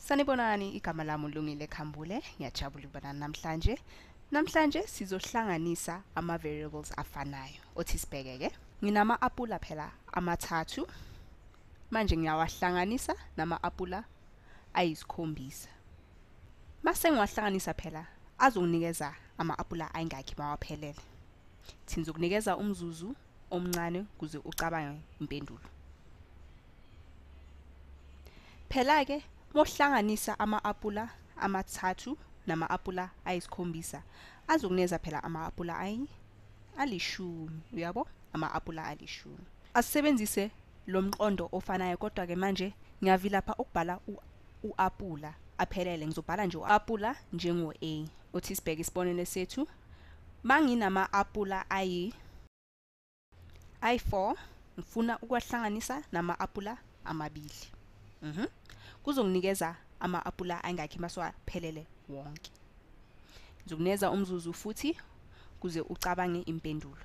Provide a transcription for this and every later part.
Sanibonani, igama lami uLungile Khambule. Ngiyajabula ukubana namhlanje. Namhlanje sizohlanganisa ama variables afanayo. Othi sibheke ke. Nginama-apula phela amathathu. Manje ngiyawahlanganisa nama-apula ayisikhombisa. Mase ngiwahlanganisa phela azonginikeza ama-apula ayingakhi mawaphelele. Sizokunikeza umzuzu omncane kuze ucabange impendulo. Phela ke mohlanganisa ama-apula amathathu nama-apula ayisikhombisa azokunikeza phela ama-apula alishumi, uyabo? Ama-apula alishumi. Asebenzise lo mqondo ofanayo, kodwa ke manje ngiyavilapha ukubhala u-apula aphelele. Ngizobhala nje u-apula njengo A. Uthi sibheke isibonelo sethu. Manginama-apula ayi-4, ngifuna ukuwahlanganisa nama-apula amabili. Kuzonginikeza ama-apula ayingakhi masewaphelele wonke. Ngizokunikeza umzuzu futhi kuze ucabange impendulo.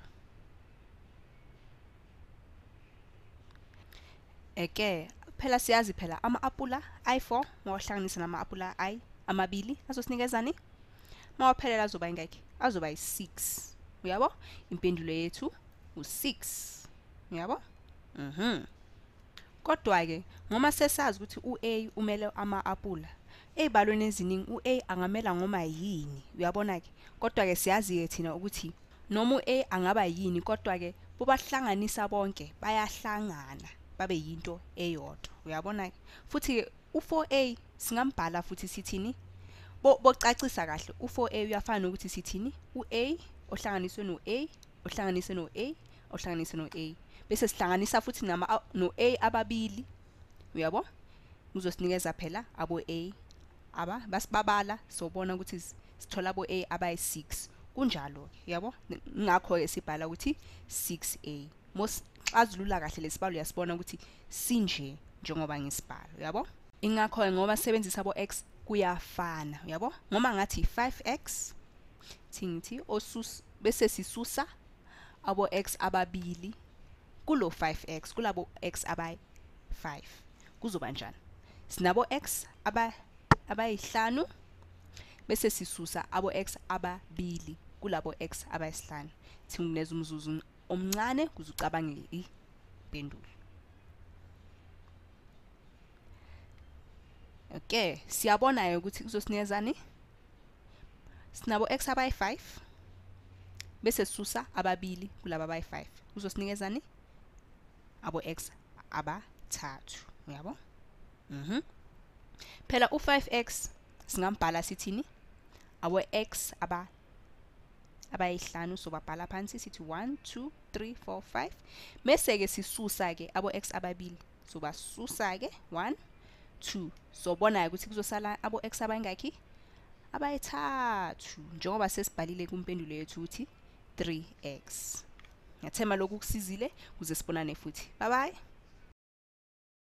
Phela siyazi phela ama-apula ayi-4 mawahlanganisa nama-apula amabili azosinikeza mawaphelele azoba ingakhi? Azoba yi-6. Uyabo? Impendulo yethu u-6. Uyabo? Kodwa ke ngoma sesazi ukuthi u-A umele ama-apula, ezibalweni eziningi u-A angamela ngoma yini, uyabona ke? Kodwa ke siyazi ke thina ukuthi noma u-A angaba yini, kodwa ke bobahlanganisa bonke bayahlangana babe yinto eyodwa, uyabona ke? Futhi ke u-4A singambhala futhi sithini? Bocacisa kahle, u-4A uyafana ukuthi sithini? U-A ohlanganiswe no-A, ohlanganiswe no-A, ohlanganiswe no-A. Bese sihlanganisa futhi no-A ababili, uyabo? Uzosinikeza phela abo-A basibabala sobona ukuthi sithola abo-A abayi-6. Kunjalo, uyabo? Ngakho ke sibhala ukuthi 6A. Mosixazulula kahle lesibalo uyasibona ukuthi sinje njengoba ngisibhala, uyabo? Ingakho ke ngoba sebenzisa abo-X kuyafana, uyabo? Ngoma ngathi 5X thingithi bese sisusa abo-X ababili kulo 5X, kulabo X abayi-5. Kuzoba njani? Sinabo X abayi-5 bese sisusa abo-X ababili kulabo X abayi-5. Singineza umzuzu omncane kuze ucabange impendulo. Siyabona ukuthi kuzosinikezani? Sinabo X abayi-5 bese sisusa ababili kulabo abayi-5. Kuzosinikezani? Abo-X abathathu, uyabo? Phela u-5X singambhala sithini? Abo-X abayi-5 sobabhala phansi sithi 1 2 3 4 5. Bese ke sisusa ke abo-X ababili, sobasusa ke 1 2. Sobona ukuthi kuzosala abo-X abayingakhi? Abayithathu, njengoba sesibhalile kumpendulo yethu uthi 3X. Ngiyathemba lokhu kusizile kuze sibonane futhi. Bye bye.